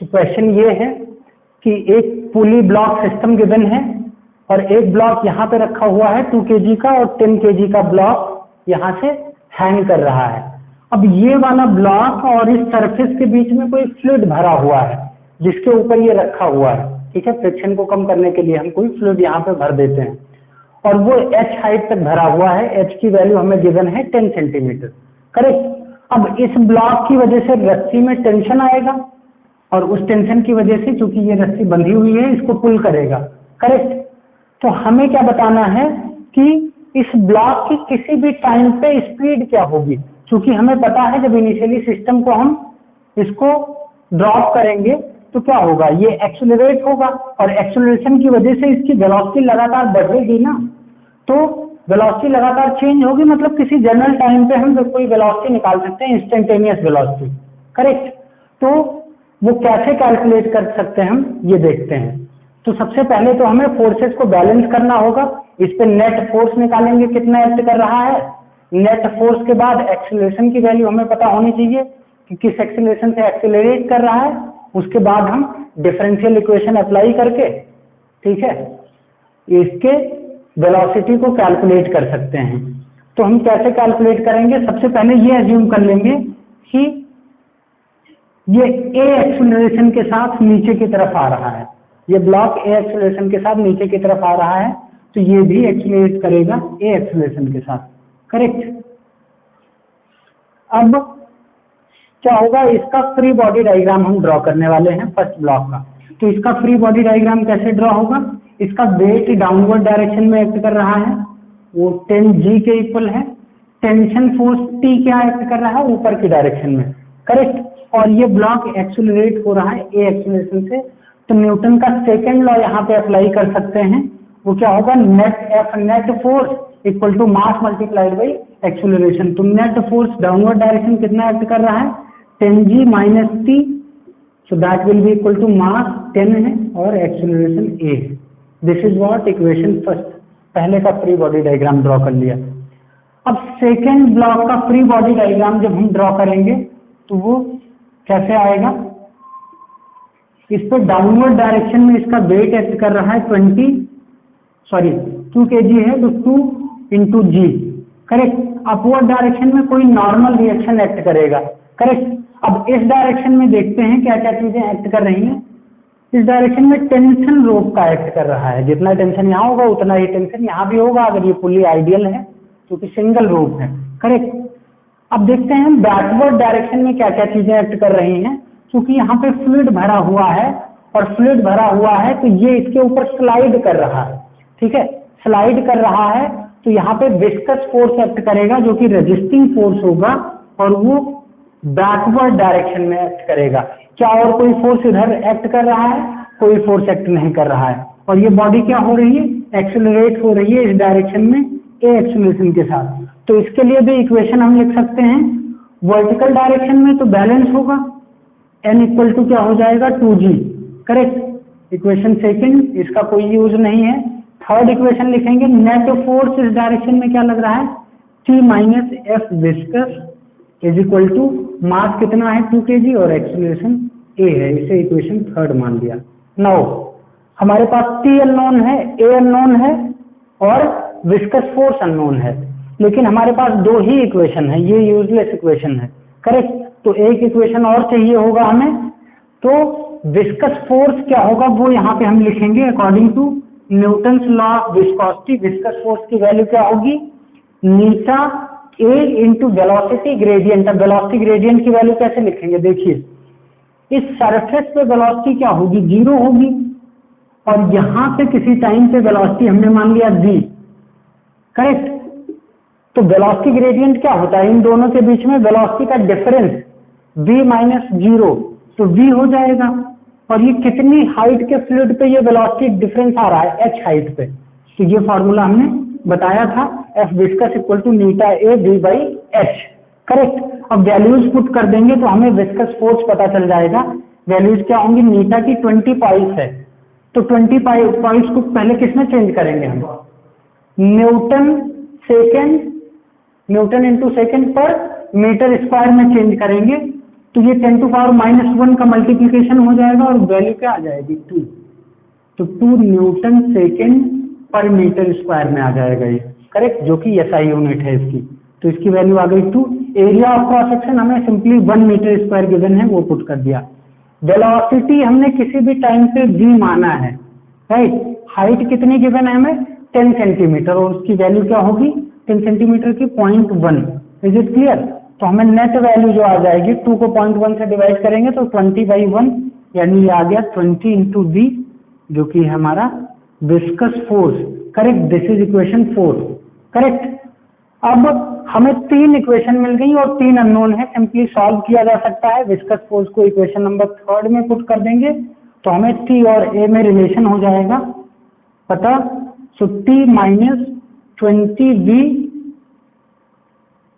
Question ये है कि एक पुली ब्लॉक सिस्टम गिवन है और एक ब्लॉक यहाँ पे रखा हुआ है 2 kg का और 10 kg का ब्लॉक यहाँ से हैंग कर रहा है। अब ये वाला ब्लॉक और इस सरफेस के बीच में कोई फ्लूइड भरा हुआ है जिसके ऊपर ये रखा हुआ है, ठीक है। फ्रिक्शन को कम करने के लिए हम कोई फ्लूइड यहाँ पे भर देते हैं और वो h हाइट तक भरा हुआ है। h की वैल्यू हमें गिवन है 10 सेंटीमीटर, करेक्ट। अब इस ब्लॉक की वजह से रस्सी में टेंशन आएगा और उस टेंशन की वजह से चूंकि ये रस्सी बंधी हुई है इसको पुल करेगा, करेक्ट। तो हमें क्या बताना है कि इस ब्लॉक की किसी भी टाइम पे स्पीड क्या होगी, क्योंकि हमें पता है जब इनिशियली सिस्टम को हम इसको ड्रॉप करेंगे तो क्या होगा, ये एक्सेलरेट होगा और एक्सेलरेशन की वजह से इसकी वेलोसिटी लगातार बढ़ेगी ना, तो वेलोसिटी लगातार चेंज होगी, मतलब किसी जनरल टाइम पे हम कोई वेलोसिटी निकाल सकते हैं, इंस्टेंटेनियस वेलोसिटी, करेक्ट। तो वो कैसे कैलकुलेट कर सकते हैं हम ये देखते हैं। तो सबसे पहले तो हमें फोर्सेस को बैलेंस करना होगा। इस पे नेट फोर्स निकालेंगे कितना एक्ट कर रहा है। नेट फोर्स के बाद एक्सेलरेशन की वैल्यू हमें पता होनी चाहिए कि किस एक्सेलरेशन से एक्सेलरेट कर रहा है। उसके बाद हम डिफरेंशियल इक्वेशन अप्लाई करके, ठीक है, इसके वेलोसिटी को कैलकुलेट कर सकते हैं। तो हम कैसे कैलकुलेट करेंगे, सबसे पहले ये अज्यूम कर लेंगे कि ये a एक्सेलरेशन के साथ नीचे की तरफ आ रहा है, ये ब्लॉक a एक्सेलरेशन के साथ नीचे की तरफ आ रहा है, तो ये भी एक्सेलरेट करेगा a एक्सेलरेशन के साथ, करेक्ट। अब क्या होगा, इसका फ्री बॉडी डायग्राम हम ड्रॉ करने वाले हैं फर्स्ट ब्लॉक का। तो इसका फ्री बॉडी डायग्राम कैसे ड्रॉ होगा, इसका वेट डाउनवर्ड डायरेक्शन में एक्ट कर रहा है, वो 10g के इक्वल है। टेंशन फोर्स T क्या एक्ट कर रहा है, ऊपर की डायरेक्शन में, करेक्ट। और ये ब्लॉक एक्सेलरेट हो रहा है a एक्सेलरेशन से, तो न्यूटन का सेकेंड लॉ यहाँ पे अप्लाई कर सकते हैं। वो क्या होगा, net F net force equal to mass multiplied by acceleration. तो नेट फोर्स डाउनवर्ड डायरेक्शन कितना एक्ट कर रहा है, 10g minus t, so that will be equal to mass 10 है और एक्सेलरेशन a है। This is what equation first, पहले का फ्री बॉडी डायग्राम ड्रॉ कर लिया। अब सेकेंड ब्लॉक का फ्री बॉडी डायग्राम जब हम ड्रॉ करेंगे तो वो कैसे आएगा, इस पर डाउनवर्ड डायरेक्शन में इसका वेट एक्ट कर रहा है 2 kg है, तो 2 इंटू जी, करेक्ट। अपवर्ड डायरेक्शन में कोई नॉर्मल रिएक्शन एक्ट करेगा, करेक्ट। अब इस डायरेक्शन में देखते हैं क्या क्या चीजें एक्ट कर रही हैं। इस डायरेक्शन में टेंशन रोप का एक्ट कर रहा है, जितना टेंशन यहाँ होगा उतना ही टेंशन यहाँ भी होगा, अगर ये पुली आइडियल है क्योंकि सिंगल रोप है, करेक्ट। अब देखते हैं हम बैकवर्ड डायरेक्शन में क्या क्या चीजें एक्ट कर रही हैं। क्योंकि यहाँ पे फ्लूइड भरा हुआ है और फ्लूइड भरा हुआ है तो ये इसके ऊपर स्लाइड कर रहा है, ठीक है, स्लाइड कर रहा है, तो यहाँ पे विस्कस फोर्स एक्ट करेगा जो कि रेजिस्टिंग फोर्स होगा और वो बैकवर्ड डायरेक्शन में एक्ट करेगा। क्या और कोई फोर्स इधर एक्ट कर रहा है, कोई फोर्स एक्ट नहीं कर रहा है। और ये बॉडी क्या हो रही है, एक्सेलरेट हो रही है इस डायरेक्शन में a एक्सेलरेशन के साथ। तो इसके लिए भी इक्वेशन हम लिख सकते हैं, वर्टिकल डायरेक्शन में तो बैलेंस होगा, n इक्वल टू क्या हो जाएगा 2g, करेक्ट। इक्वेशन सेकंड, इसका कोई यूज नहीं है। थर्ड इक्वेशन लिखेंगे, नेट फोर्स इस डायरेक्शन में क्या लग रहा है, t minus F viscous is equal to mass कितना है 2 kg और एक्सेलरेशन a है, इसे इक्वेशन थर्ड मान लिया। नाउ हमारे पास t अननोन है, a अननोन है और विस्कस फोर्स अननोन है, लेकिन हमारे पास दो ही इक्वेशन है, ये यूजलेस इक्वेशन है, करेक्ट। तो एक इक्वेशन और चाहिए होगा हमें, तो विस्कस फोर्स क्या होगा वो यहाँ पे हम लिखेंगे according to Newton's law of viscosity. Viscous force की वैल्यू क्या होगी, नीटा a इंटू वेलोसिटी ग्रेडियंट। अब वेलोसिटी ग्रेडियंट की वैल्यू कैसे लिखेंगे, देखिए इस सरफेस पे वेलोसिटी क्या होगी, 0 होगी और यहाँ पे किसी टाइम पे वेलोसिटी हमने मान लिया v, करेक्ट। तो वेलोसिटी ग्रेडियंट क्या होता है, इन दोनों के बीच में वेलोसिटी का डिफरेंस v माइनस 0, तो v हो जाएगा। और ये कितनी हाइट के फ्लूइड पे ये वेलोसिटी डिफरेंस आ रहा है, h हाइट पे, तो ये फॉर्मूला हमने बताया था, F विस्कस इक्वल टू नीटा a v by h, correct. अब वैल्यूज पुट कर देंगे तो हमें विस्कस फोर्स पता चल जाएगा। वैल्यूज क्या होंगी, नीटा की 20 पाइस है, तो 20 पाइस को पहले किसमें चेंज करेंगे हम, न्यूटन इंटू सेकेंड पर मीटर स्क्वायर में चेंज करेंगे, तो ये 10 टू पावर -1 का मल्टीप्लीकेशन हो जाएगा और वैल्यू क्या आ जाएगी 2। तो 2 न्यूटन सेकेंड पर मीटर स्क्वायर में आ जाएगा ये, करेक्ट, जो कि एसआई यूनिट है इसकी। तो इसकी वैल्यू आ गई 2। एरिया ऑफ क्रॉस सेक्शन हमें सिंपली 1 मीटर स्क्वायर गिवन है, वो पुट कर दिया। वेलोसिटी हमने किसी भी टाइम पे v माना है, राइट। हाइट कितनी गिवन है हमें 10 सेंटीमीटर, और उसकी वैल्यू क्या होगी 10 सेंटीमीटर की 0.1। Is it clear? तो हमें नेट वैल्यू जो आ जाएगी 2 को 0.1 से डिवाइड करेंगे तो 20/1, यानी ये आ गया 20 इंटू v, जो कि हमारा viscous force, correct. This is equation 4, correct. अब हमें 3 इक्वेशन मिल गई और 3 अननोन है, सिंपली सॉल्व किया जा सकता है। विस्कस फोर्स को इक्वेशन नंबर 3 में पुट कर देंगे तो हमें T और A में रिलेशन हो जाएगा पता। सो T minus 20V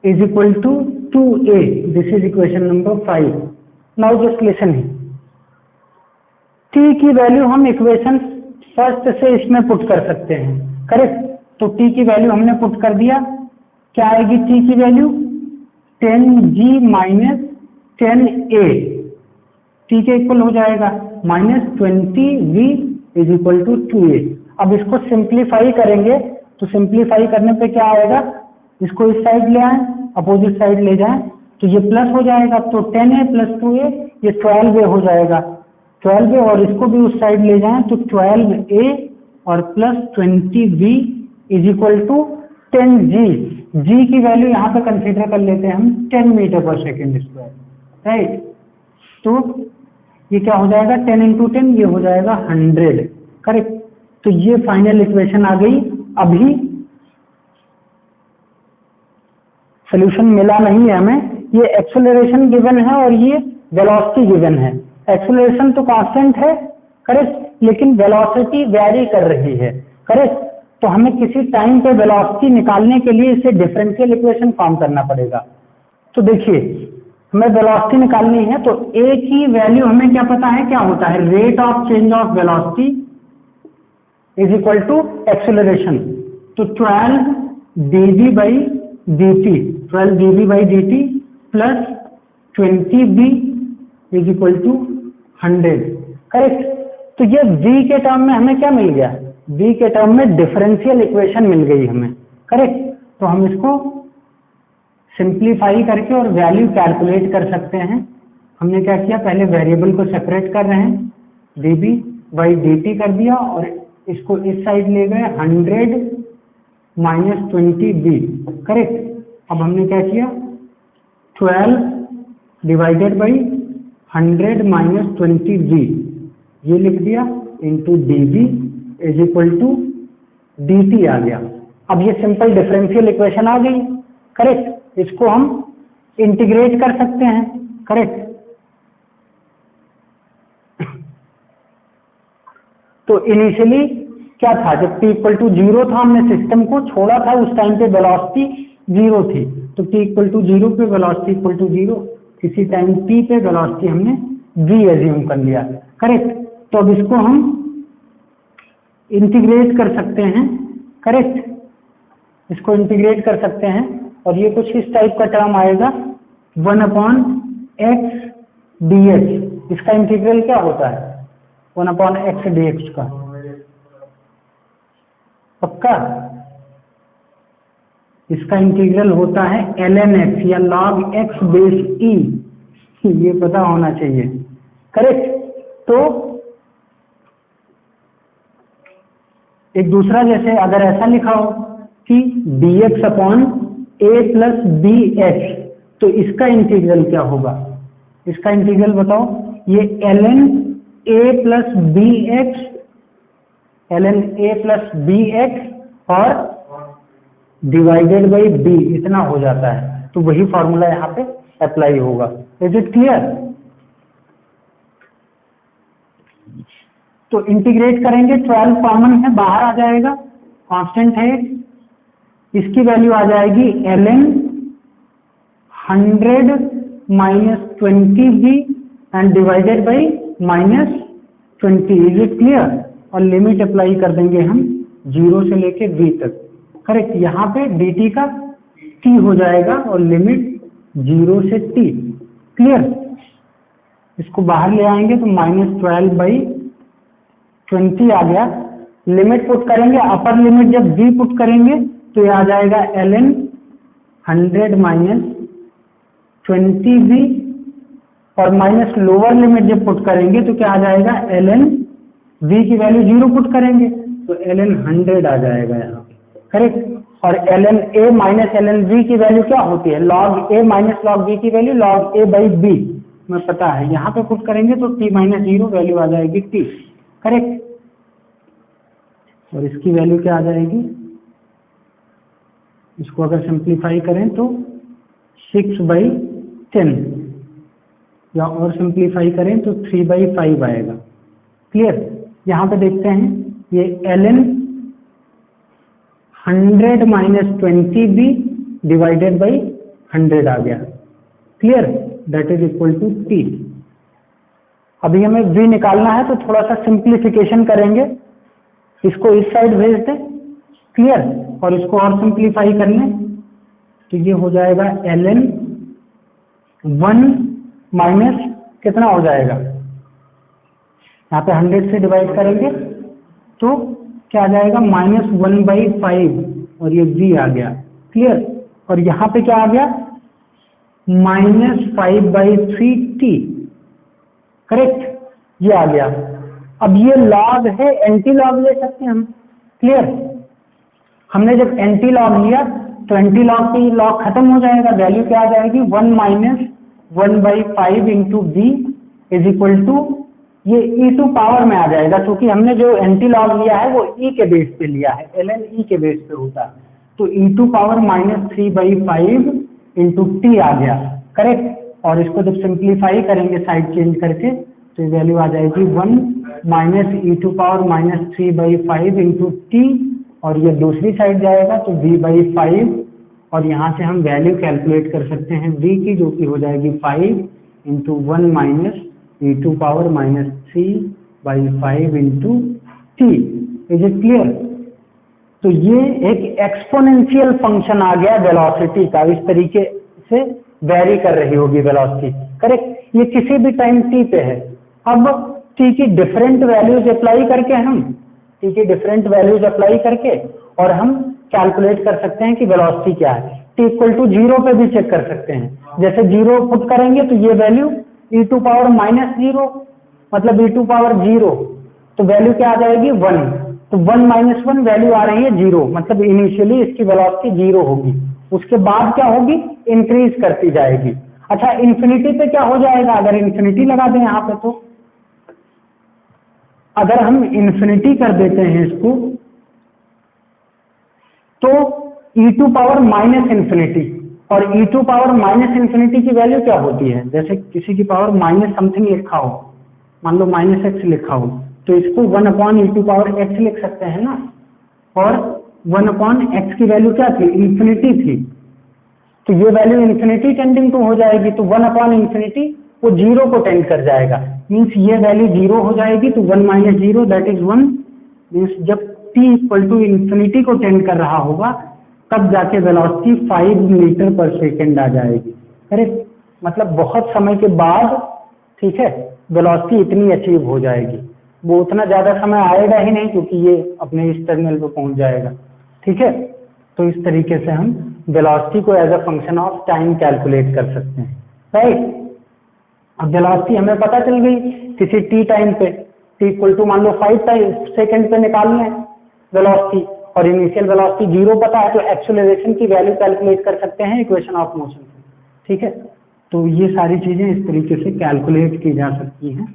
is equal to 2A. This is equation number 5. Now just listen here. T की वैल्यू हम इक्वेशन फर्स्ट से इसमें पुट कर सकते हैं, करेक्ट। तो T की वैल्यू हमने पुट कर दिया, क्या आएगी T की value 10G minus 10A, T के इक्वल हो जाएगा minus 20V is equal to 2A। अब इसको सिंप्लीफाई करेंगे तो सिंप्लीफाई करने पे क्या आएगा, इसको इस साइड ले आए, अपोजिट साइड ले जाएं तो ये प्लस हो जाएगा, तो 10A प्लस 2A ये 12A हो जाएगा, 12A, और इसको भी उस साइड ले जाएं तो 12A और plus 20V is equal to 10G। G की वैल्यू यहाँ पे कंसीडर कर लेते हैं हम 10 मीटर पर सेकेंड स्क्वायर, राइट। तो ये क्या हो जाएगा 10 इंटू 10, ये हो जाएगा 100, करेक्ट। तो ये फाइनल इक्वेशन आ गई। अभी सोल्यूशन मिला नहीं है हमें, ये एक्सेलरेशन गिवन है और ये वेलोसिटी गिवन है। एक्सेलरेशन तो कांस्टेंट है, करेक्ट, लेकिन वेलोसिटी वैरी कर रही है, करेक्ट। तो हमें किसी टाइम पे वेलोसिटी निकालने के लिए इसे डिफरेंशियल इक्वेशन फॉर्म करना पड़ेगा। तो देखिए हमें वेलोसिटी निकालनी है, तो A की वैल्यू हमें क्या पता है क्या होता है, rate of change of velocity is equal to acceleration. तो 12 dv by dt, 12 dv by dt plus 20v is equal to 100, correct. तो ये v के टर्म में हमें क्या मिल गया, v के टर्म में डिफरेंशियल इक्वेशन मिल गई हमें, करेक्ट। तो हम इसको सिंप्लीफाई करके और वैल्यू कैलकुलेट कर सकते हैं। हमने क्या किया, पहले वेरिएबल को सेपरेट कर रहे हैं, dv by dt कर दिया और इसको इस साइड ले गए 100 माइनस 20v, करेक्ट। अब हमने क्या किया 12 डिवाइडेड बाई 100 माइनस 20v ये लिख दिया into dv is equal to dt आ गया। अब ये सिंपल डिफरेंशियल इक्वेशन आ गई, करेक्ट। इसको हम इंटीग्रेट कर सकते हैं, करेक्ट। तो इनिशियली क्या था, जब t इक्वल टू 0 था हमने सिस्टम को छोड़ा था, उस टाइम पे वेलोसिटी 0 थी, तो t इक्वल टू 0 पे वेलोसिटी इक्वल टू 0, इसी टाइम t पे वेलोसिटी हमने v एज्यूम कर लिया, करेक्ट। तो अब इसको हम इंटीग्रेट कर सकते हैं, करेक्ट, इसको इंटीग्रेट कर सकते हैं और ये कुछ इस टाइप का टर्म आएगा 1/x dx। इसका इंटीग्रल क्या होता है 1/x dx का, पक्का? इसका इंटीग्रल होता है ln x या log x बेस e, ये पता होना चाहिए, करेक्ट। तो एक दूसरा, जैसे अगर ऐसा लिखा हो कि dx upon a plus bx, तो इसका इंटीग्रल क्या होगा, इसका इंटीग्रल बताओ। ये ln a plus bx, ln a plus bx और डिवाइडेड बाई b इतना हो जाता है, तो वही फॉर्मूला यहाँ पे अप्लाई होगा। Is it clear? तो इंटीग्रेट करेंगे, 12 कॉमन है बाहर आ जाएगा, कांस्टेंट है, इसकी वैल्यू आ जाएगी ln 100 minus 20v and divided by minus 20। Is it clear? और लिमिट अप्लाई कर देंगे हम 0 से लेके v तक, करेक्ट। यहाँ पे dt का t हो जाएगा और लिमिट 0 से t, क्लियर। इसको बाहर ले आएंगे तो -12/20 आ गया। लिमिट पुट करेंगे, अपर लिमिट जब v पुट करेंगे तो ये आ जाएगा ln 100 - 20v, और माइनस लोअर लिमिट जब पुट करेंगे तो क्या आ जाएगा, ln v की वैल्यू 0 पुट करेंगे तो ln 100 आ जाएगा यहाँ पे, करेक्ट। और ln a minus ln v की वैल्यू क्या होती है, log a minus log v की value log a by b में पता है, यहाँ पे पुट करेंगे तो t - 0 वैल्यू आ जाएगी t, करेक्ट। और इसकी वैल्यू क्या आ जाएगी, इसको अगर सिंप्लीफाई करें तो 6/10, या और सिंप्लीफाई करें तो 3/5 आएगा। क्लियर। यहाँ पे देखते हैं ये ln 100 - 20b डिवाइडेड बाई 100 आ गया। Clear, that is equal to t। अभी हमें v निकालना है तो थोड़ा सा सिंप्लीफिकेशन करेंगे, इसको इस साइड भेज दें। क्लियर, और इसको और सिंप्लीफाई कर लें तो ये हो जाएगा ln 1 माइनस कितना हो जाएगा, यहाँ पे 100 से डिवाइड करेंगे तो क्या आ जाएगा, -1/5, और ये v आ गया। क्लियर, और यहाँ पे क्या आ गया, -5/3t, करेक्ट, ये आ गया। अब ये लॉग है, एंटी लॉग ले सकते हैं हम। क्लियर, हमने जब एंटी लॉग लिया तो एंटी लॉग की लॉग खत्म हो जाएगा, वैल्यू क्या आ जाएगी, 1 - 1/5 into v is equal to, ये e टू पावर में आ जाएगा, क्योंकि हमने जो एंटी लॉग लिया है वो e के बेस पे लिया है, ln e के बेस पे होता है, तो e to power -3/5 into t आ गया, करेक्ट। और इसको जब सिंप्लीफाई करेंगे साइड चेंज करके तो ये वैल्यू आ जाएगी 1 - e to power -3/5 into t, और ये दूसरी साइड जाएगा तो v/5, और यहाँ से हम वैल्यू कैलकुलेट कर सकते हैं v की, जो कि हो जाएगी 5 into 1 - e to power -3/5 into t। Is it clear. तो ये एक एक्सपोनेंशियल फंक्शन आ गया वेलोसिटी का, इस तरीके से वेरी कर रही होगी वेलोसिटी, करेक्ट। ये किसी भी टाइम t पे है। अब t की डिफरेंट वैल्यूज अप्लाई करके और हम कैलकुलेट कर सकते हैं कि वेलोसिटी क्या है। t इक्वल टू 0 पे भी चेक कर सकते हैं, जैसे 0 पुट करेंगे तो ये वैल्यू e टू पावर -0, मतलब e टू पावर 0, तो वैल्यू क्या आ जाएगी, 1, तो 1 - 1 वैल्यू आ रही है 0, मतलब इनिशियली इसकी वेलोसिटी 0 होगी, उसके बाद क्या होगी, इंक्रीज करती जाएगी। अच्छा, इंफिनिटी पे क्या हो जाएगा, अगर इंफिनिटी लगा दें यहाँ पे, तो अगर हम इंफिनिटी कर देते हैं इसको तो e टू पावर -इंफिनिटी, और e टू पावर -इंफिनिटी की वैल्यू क्या होती है, जैसे किसी की पावर माइनस समथिंग लिखा हो, मान लो -x लिखा हो, तो इसको 1/e टू पावर x लिख सकते हैं ना, और 1/x की वैल्यू क्या थी, इंफिनिटी थी, तो ये वैल्यू इंफिनिटी टेंडिंग टू हो जाएगी, तो 1/इंफिनिटी वो 0 को टेंड कर जाएगा, मीन्स ये वैल्यू 0 हो जाएगी, तो 1 - 0 दैट इज 1, मीन्स जब t इक्वल टू इंफिनिटी को टेंड कर रहा होगा तब जाके वेलोसिटी 5 मीटर पर सेकेंड आ जाएगी, करेक्ट। मतलब बहुत समय के बाद, ठीक है, वेलोसिटी इतनी अचीव हो जाएगी। वो उतना ज्यादा समय आएगा ही नहीं क्योंकि ये अपने इस टर्मिनल पे पहुंच जाएगा, ठीक है। तो इस तरीके से हम वेलोसिटी को as a function of time calculate कर सकते हैं, राइट। अब वेलोसिटी हमें पता चल गई किसी t टाइम पे, t इक्वल टू मान लो 5 सेकेंड पे निकालना है वेलोसिटी, और इनिशियल वेलोसिटी 0 पता है, तो एक्सेलरेशन की वैल्यू कैलकुलेट कर सकते हैं इक्वेशन ऑफ मोशन से, ठीक है। तो ये सारी चीजें इस तरीके से कैलकुलेट की जा सकती हैं।